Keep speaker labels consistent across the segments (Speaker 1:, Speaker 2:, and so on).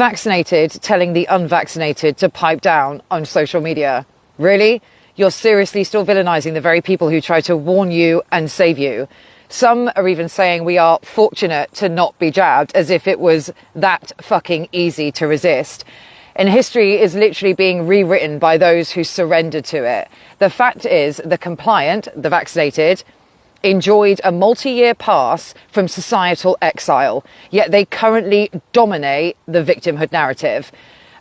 Speaker 1: vaccinated telling the unvaccinated to pipe down on social media. Really? You're seriously still villainizing the very people who try to warn you and save you. Some are even saying we are fortunate to not be jabbed, as if it was that fucking easy to resist. And history is literally being rewritten by those who surrendered to it. The fact is, the compliant, the vaccinated, enjoyed a multi-year pass from societal exile, yet they currently dominate the victimhood narrative.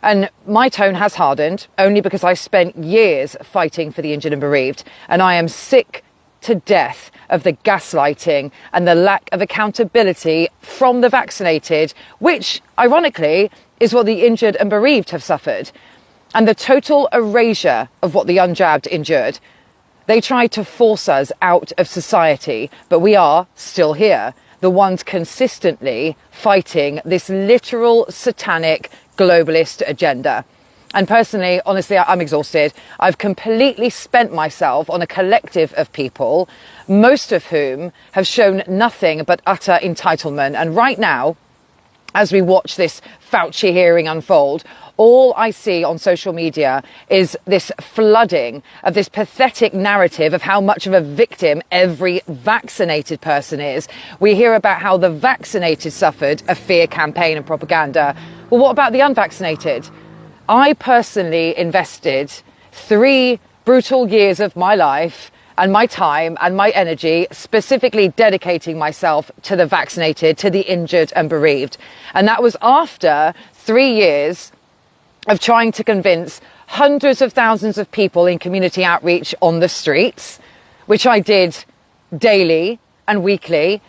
Speaker 1: And my tone has hardened, only because I spent years fighting for the injured and bereaved, and I am sick to death of the gaslighting and the lack of accountability from the vaccinated, which, ironically, is what the injured and bereaved have suffered, and the total erasure of what the unjabbed endured. They tried to force us out of society, but we are still here, the ones consistently fighting this literal satanic globalist agenda. And personally, honestly, I'm exhausted. I've completely spent myself on a collective of people, most of whom have shown nothing but utter entitlement. And right now, as we watch this Fauci hearing unfold, all I see on social media is this flooding of this pathetic narrative of how much of a victim every vaccinated person is. We hear about how the vaccinated suffered a fear campaign and propaganda. Well, what about the unvaccinated? I personally invested 3 brutal years of my life and my time and my energy specifically dedicating myself to the vaccinated, to the injured and bereaved. And that was after 3 years of trying to convince hundreds of thousands of people in community outreach on the streets, which I did daily and weekly,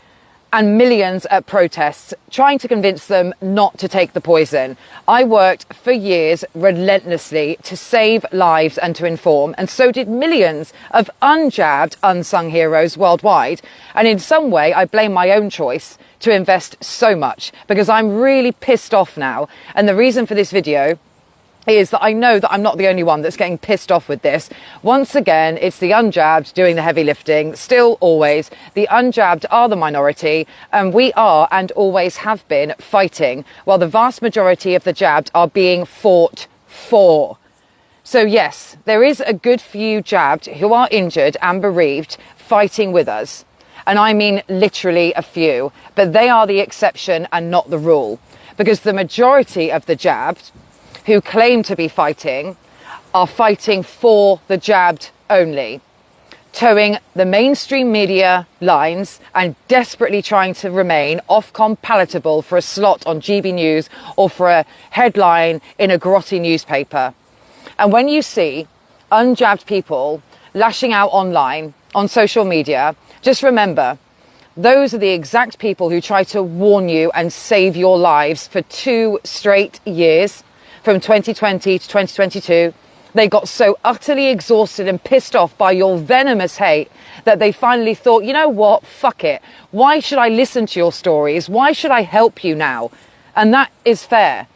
Speaker 1: and millions at protests, trying to convince them not to take the poison. I worked for years relentlessly to save lives and to inform, and so did millions of unjabbed, unsung heroes worldwide. And in some way, I blame my own choice to invest so much, because I'm really pissed off now. And the reason for this video is that I know that I'm not the only one that's getting pissed off with this. Once again, it's the unjabbed doing the heavy lifting. Still, always, the unjabbed are the minority, and we are and always have been fighting, while the vast majority of the jabbed are being fought for. So yes, there is a good few jabbed who are injured and bereaved fighting with us. And I mean literally a few, but they are the exception and not the rule, because the majority of the jabbed who claim to be fighting are fighting for the jabbed only, towing the mainstream media lines and desperately trying to remain Ofcom palatable for a slot on GB News or for a headline in a grotty newspaper. And when you see unjabbed people lashing out online, on social media, just remember, those are the exact people who try to warn you and save your lives for 2 straight years. From 2020 to 2022, they got so utterly exhausted and pissed off by your venomous hate that they finally thought, you know what, fuck it. Why should I listen to your stories? Why should I help you now? And that is fair,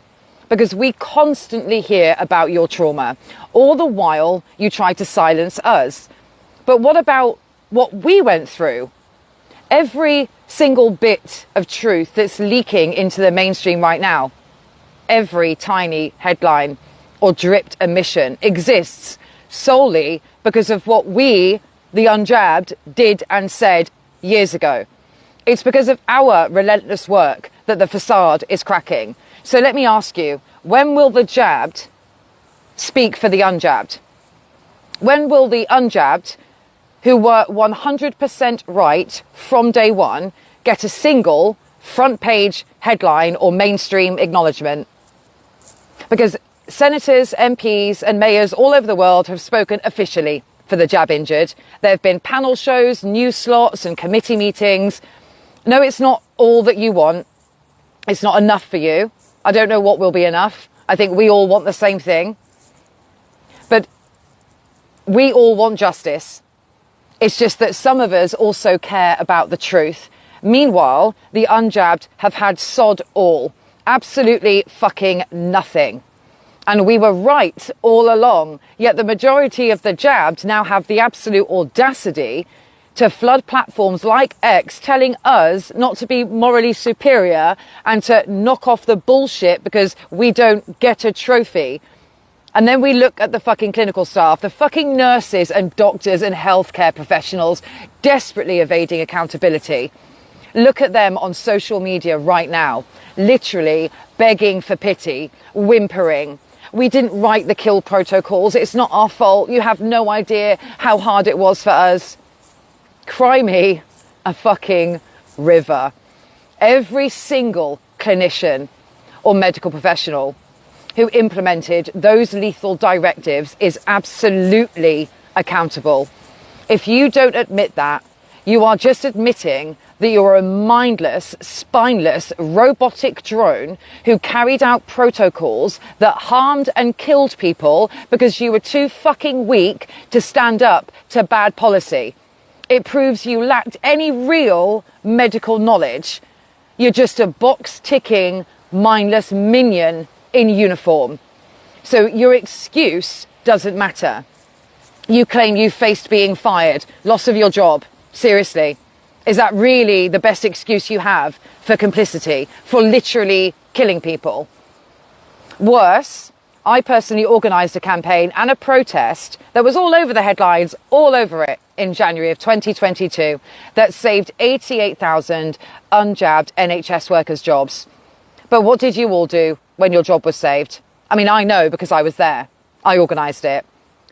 Speaker 1: because we constantly hear about your trauma. All the while, you try to silence us. But what about what we went through? Every single bit of truth that's leaking into the mainstream right now, every tiny headline or dripped omission exists solely because of what we, the unjabbed, did and said years ago. It's because of our relentless work that the facade is cracking. So let me ask you, when will the jabbed speak for the unjabbed? When will the unjabbed, who were 100% right from day one, get a single front page headline or mainstream acknowledgement? Because senators, MPs and mayors all over the world have spoken officially for the jab injured. There have been panel shows, news slots and committee meetings. No, it's not all that you want. It's not enough for you. I don't know what will be enough. I think we all want the same thing. But we all want justice. It's just that some of us also care about the truth. Meanwhile, the unjabbed have had sod all. Absolutely fucking nothing. And we were right all along, yet the majority of the jabbed now have the absolute audacity to flood platforms like X, telling us not to be morally superior and to knock off the bullshit because we don't get a trophy. And then we look at the fucking clinical staff, the fucking nurses and doctors and healthcare professionals desperately evading accountability. Look at them on social media right now, literally begging for pity, whimpering. We didn't write the kill protocols. It's not our fault. You have no idea how hard it was for us. Cry me a fucking river. Every single clinician or medical professional who implemented those lethal directives is absolutely accountable. If you don't admit that, you are just admitting that you're a mindless, spineless, robotic drone who carried out protocols that harmed and killed people because you were too fucking weak to stand up to bad policy. It proves you lacked any real medical knowledge. You're just a box-ticking, mindless minion in uniform. So your excuse doesn't matter. You claim you faced being fired, loss of your job. Seriously, is that really the best excuse you have for complicity, for literally killing people? Worse, I personally organised a campaign and a protest that was all over the headlines, all over it, in January of 2022, that saved 88,000 unjabbed NHS workers' jobs. But what did you all do when your job was saved? I mean, I know because I was there. I organised it.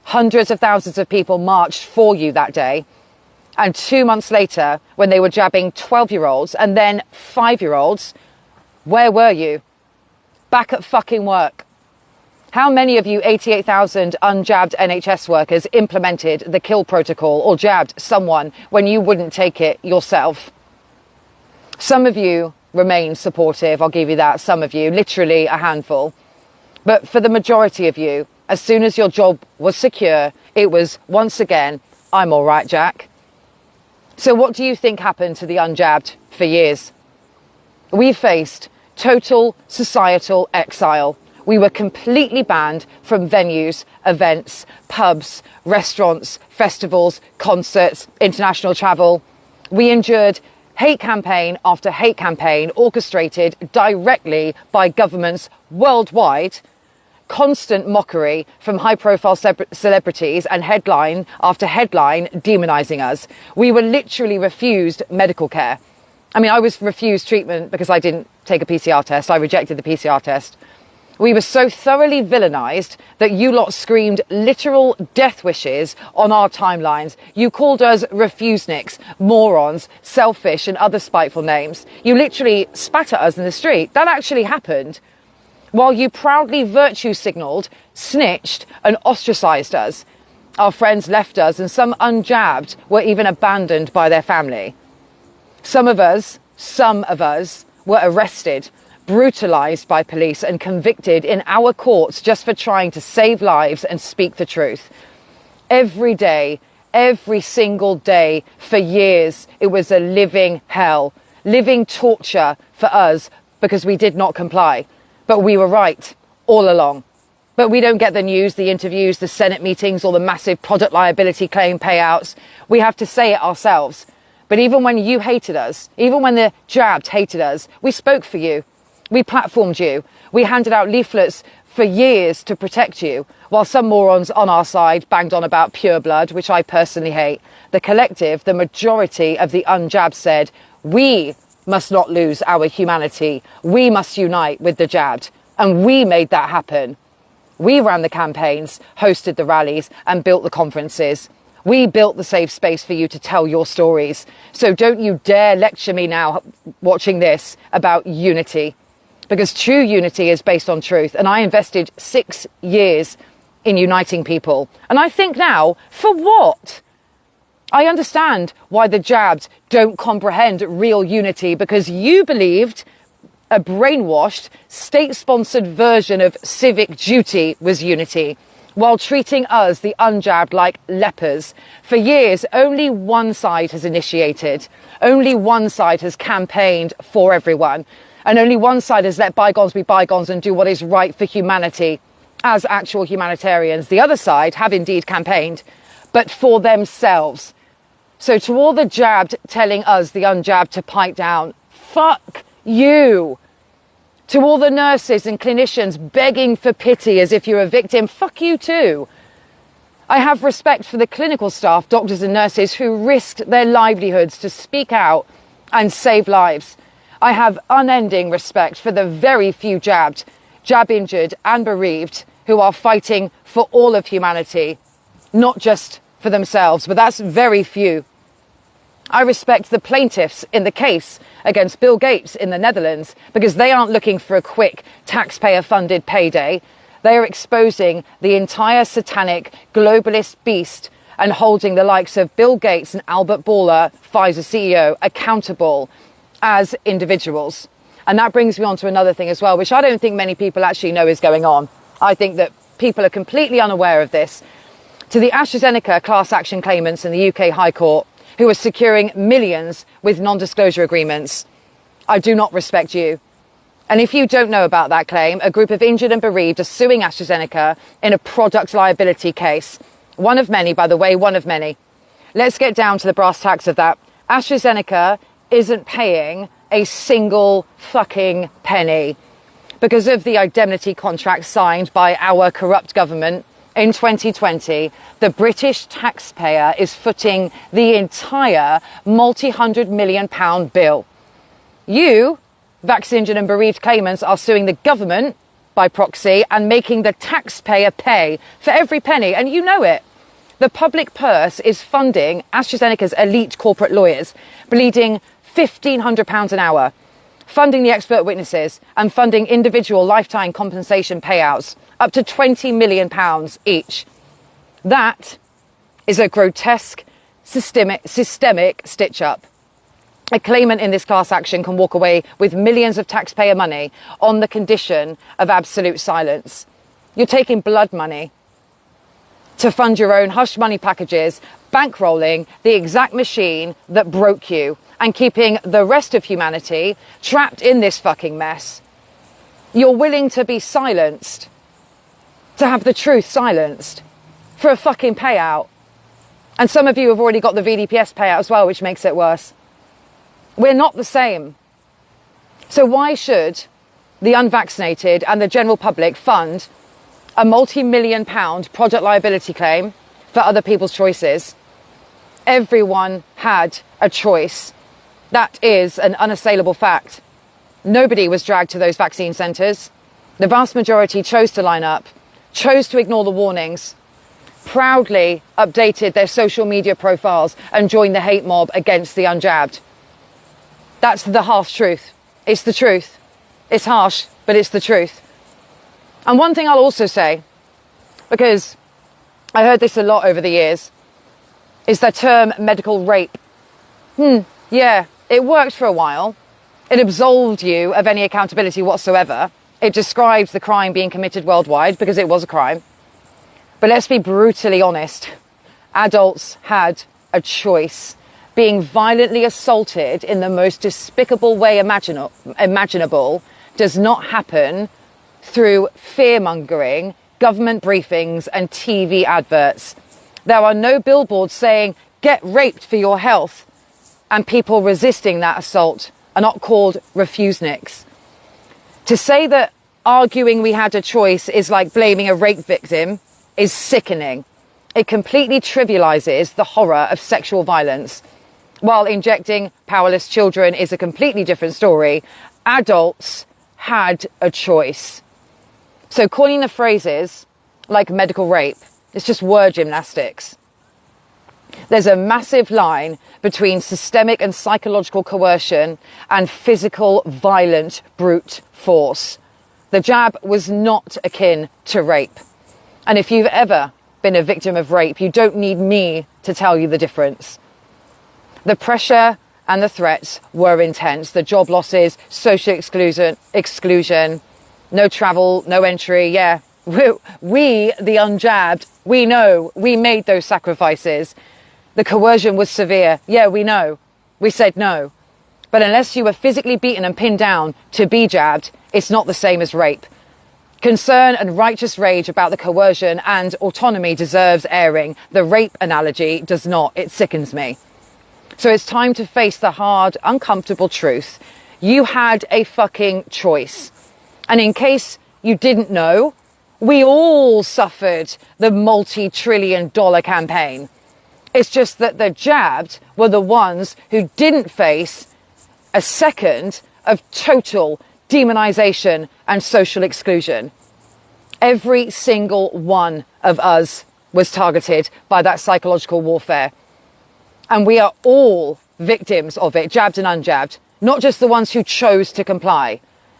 Speaker 1: Hundreds of thousands of people marched for you that day. And 2 months later, when they were jabbing 12-year-olds and then 5-year-olds, where were you? Back at fucking work. How many of you 88,000 unjabbed NHS workers implemented the kill protocol or jabbed someone when you wouldn't take it yourself? Some of you remain supportive, I'll give you that, some of you, literally a handful. But for the majority of you, as soon as your job was secure, it was once again, I'm all right, Jack. So what do you think happened to the unjabbed for years? We faced total societal exile. We were completely banned from venues, events, pubs, restaurants, festivals, concerts, international travel. We endured hate campaign after hate campaign orchestrated directly by governments worldwide, constant mockery from high-profile celebrities and headline after headline demonising us. We were literally refused medical care. I mean, I was refused treatment because I didn't take a PCR test. I rejected the PCR test. We were so thoroughly villainised that you lot screamed literal death wishes on our timelines. You called us refuseniks, morons, selfish and other spiteful names. You literally spat at us in the street. That actually happened. While you proudly virtue signalled, snitched and ostracised us. Our friends left us and some unjabbed were even abandoned by their family. Some of us were arrested, brutalised by police and convicted in our courts just for trying to save lives and speak the truth. Every day, every single day, for years, it was a living hell, living torture for us because we did not comply. But we were right all along. But we don't get the news, the interviews, the Senate meetings, or the massive product liability claim payouts. We have to say it ourselves. But even when you hated us, even when the jabbed hated us, we spoke for you. We platformed you. We handed out leaflets for years to protect you, while some morons on our side banged on about pure blood, which I personally hate. The collective, the majority of the unjabbed said, we must not lose our humanity. We must unite with the jabbed. And we made that happen. We ran the campaigns, hosted the rallies, and built the conferences. We built the safe space for you to tell your stories. So don't you dare lecture me now, watching this, about unity. Because true unity is based on truth. And I invested 6 years in uniting people. And I think now, for what? I understand why the jabbed don't comprehend real unity, because you believed a brainwashed, state-sponsored version of civic duty was unity, while treating us, the unjabbed, like lepers. For years, only one side has initiated. Only one side has campaigned for everyone. And only one side has let bygones be bygones and do what is right for humanity as actual humanitarians. The other side have indeed campaigned, but for themselves. So to all the jabbed telling us, the unjabbed, to pipe down, fuck you. To all the nurses and clinicians begging for pity as if you're a victim, fuck you too. I have respect for the clinical staff, doctors and nurses who risked their livelihoods to speak out and save lives. I have unending respect for the very few jabbed, jab injured and bereaved who are fighting for all of humanity, not just for themselves, but that's very few. I respect the plaintiffs in the case against Bill Gates in the Netherlands because they aren't looking for a quick taxpayer-funded payday. They are exposing the entire satanic globalist beast and holding the likes of Bill Gates and Albert Bourla, Pfizer CEO, accountable as individuals. And that brings me on to another thing as well, which I don't think many people actually know is going on. I think that people are completely unaware of this. To the AstraZeneca class action claimants in the UK High Court, who are securing millions with non-disclosure agreements, I do not respect you. And if you don't know about that claim, a group of injured and bereaved are suing AstraZeneca in a product liability case. One of many, by the way, one of many. Let's get down to the brass tacks of that. AstraZeneca isn't paying a single fucking penny because of the indemnity contract signed by our corrupt government in 2020. The British taxpayer is footing the entire multi-hundred million pound bill. You, vaccinated and bereaved claimants, are suing the government by proxy and making the taxpayer pay for every penny, and you know it. The public purse is funding AstraZeneca's elite corporate lawyers, bleeding £1,500 an hour, funding the expert witnesses and funding individual lifetime compensation payouts up to £20 million each. That is a grotesque, systemic stitch-up. A claimant in this class action can walk away with millions of taxpayer money on the condition of absolute silence. You're taking blood money to fund your own hush money packages, bankrolling the exact machine that broke you and keeping the rest of humanity trapped in this fucking mess. You're willing to be silenced, to have the truth silenced for a fucking payout. And some of you have already got the VDPS payout as well, which makes it worse. We're not the same. So why should the unvaccinated and the general public fund a multi-million pound product liability claim for other people's choices? Everyone had a choice. That is an unassailable fact. Nobody was dragged to those vaccine centres. The vast majority chose to line up, chose to ignore the warnings, proudly updated their social media profiles and joined the hate mob against the unjabbed. That's the harsh truth. It's the truth. It's harsh, but it's the truth. And one thing I'll also say, because I heard this a lot over the years, is the term medical rape. Yeah, it worked for a while. It absolved you of any accountability whatsoever. It describes the crime being committed worldwide because it was a crime. But let's be brutally honest. Adults had a choice. Being violently assaulted in the most despicable way imaginable does not happen through fear-mongering, government briefings and TV adverts. There are no billboards saying, "Get raped for your health," and people resisting that assault are not called refuseniks. To say that arguing we had a choice is like blaming a rape victim is sickening. It completely trivializes the horror of sexual violence. While injecting powerless children is a completely different story, adults had a choice. So coining the phrases like medical rape, it's just word gymnastics. There's a massive line between systemic and psychological coercion and physical, violent, brute force. The jab was not akin to rape. And if you've ever been a victim of rape, you don't need me to tell you the difference. The pressure and the threats were intense. The job losses, social exclusion, no travel, no entry. Yeah, we, the unjabbed, we know we made those sacrifices. The coercion was severe. Yeah, we know. We said no. But unless you were physically beaten and pinned down to be jabbed, it's not the same as rape. Concern and righteous rage about the coercion and autonomy deserves airing. The rape analogy does not. It sickens me. So it's time to face the hard, uncomfortable truth. You had a fucking choice. And in case you didn't know, we all suffered the multi-trillion-dollar campaign. It's just that the jabbed were the ones who didn't face a second of total demonization and social exclusion. Every single one of us was targeted by that psychological warfare. And we are all victims of it, jabbed and unjabbed, not just the ones who chose to comply.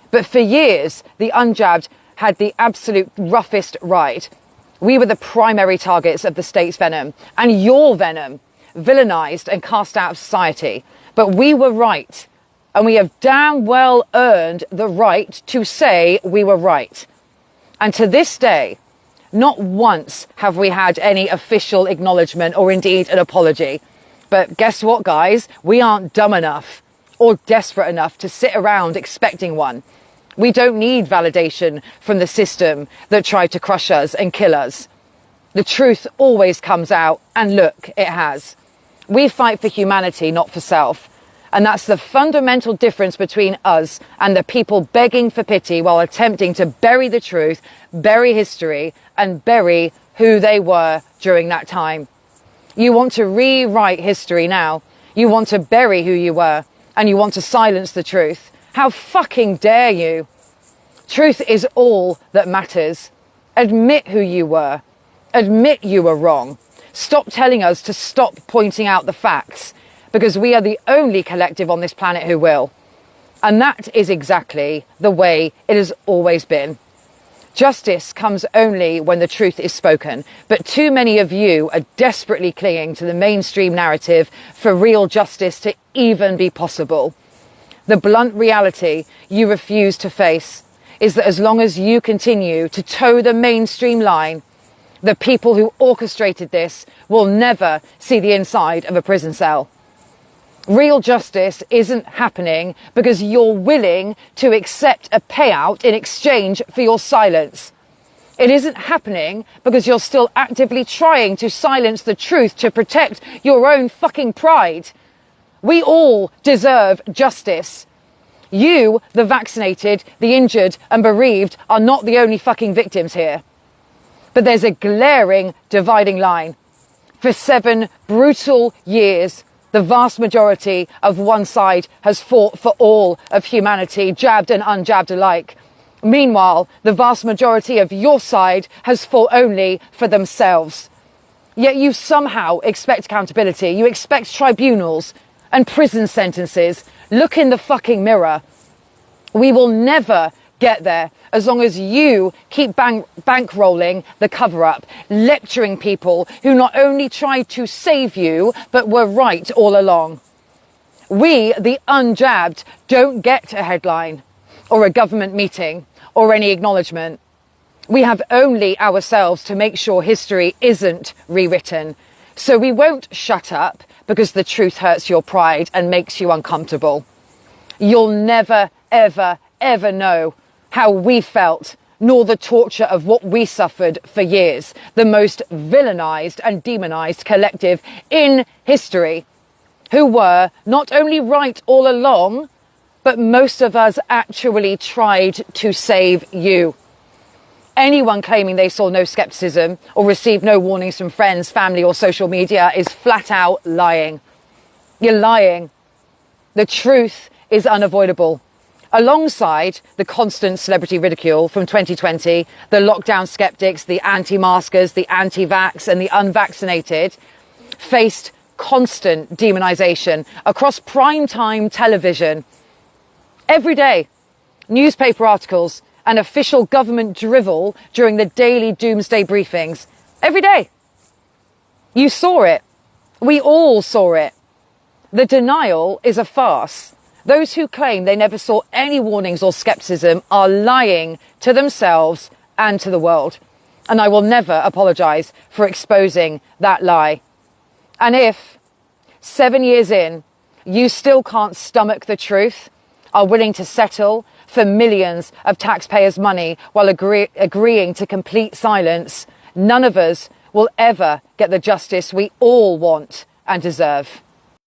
Speaker 1: But for years, the unjabbed had the absolute roughest ride. We were the primary targets of the state's venom, and your venom, villainized and cast out of society. But we were right, and we have damn well earned the right to say we were right. And to this day, not once have we had any official acknowledgement or indeed an apology. But guess what, guys? We aren't dumb enough or desperate enough to sit around expecting one. We don't need validation from the system that tried to crush us and kill us. The truth always comes out, and look, it has. We fight for humanity, not for self. And that's the fundamental difference between us and the people begging for pity while attempting to bury the truth, bury history, and bury who they were during that time. You want to rewrite history now. You want to bury who you were, and you want to silence the truth. How fucking dare you? Truth is all that matters. Admit who you were. Admit you were wrong. Stop telling us to stop pointing out the facts, because we are the only collective on this planet who will. And that is exactly the way it has always been. Justice comes only when the truth is spoken, but too many of you are desperately clinging to the mainstream narrative for real justice to even be possible. The blunt reality you refuse to face is that as long as you continue to toe the mainstream line, the people who orchestrated this will never see the inside of a prison cell. Real justice isn't happening because you're willing to accept a payout in exchange for your silence. It isn't happening because you're still actively trying to silence the truth to protect your own fucking pride. We all deserve justice. You, the vaccinated, the injured and bereaved, are not the only fucking victims here. But there's a glaring dividing line. For 7 brutal years, the vast majority of one side has fought for all of humanity, jabbed and unjabbed alike. Meanwhile, the vast majority of your side has fought only for themselves. Yet you somehow expect accountability. You expect tribunals and prison sentences. Look in the fucking mirror. We will never get there as long as you keep bankrolling the cover-up, lecturing people who not only tried to save you, but were right all along. We, the unjabbed, don't get a headline or a government meeting or any acknowledgement. We have only ourselves to make sure history isn't rewritten. So we won't shut up because the truth hurts your pride and makes you uncomfortable. You'll never, ever, ever know how we felt, nor the torture of what we suffered for years, the most villainized and demonized collective in history, who were not only right all along, but most of us actually tried to save you. Anyone claiming they saw no skepticism or received no warnings from friends, family or social media is flat out lying. You're lying. The truth is unavoidable. Alongside the constant celebrity ridicule from 2020, the lockdown skeptics, the anti-maskers, the anti-vax and the unvaccinated faced constant demonization across primetime television. Every day, newspaper articles and official government drivel during the daily doomsday briefings. Every day. You saw it. We all saw it. The denial is a farce. Those who claim they never saw any warnings or skepticism are lying to themselves and to the world. And I will never apologize for exposing that lie. And if 7 years in, you still can't stomach the truth, are willing to settle for millions of taxpayers' money while agreeing to complete silence, none of us will ever get the justice we all want and deserve.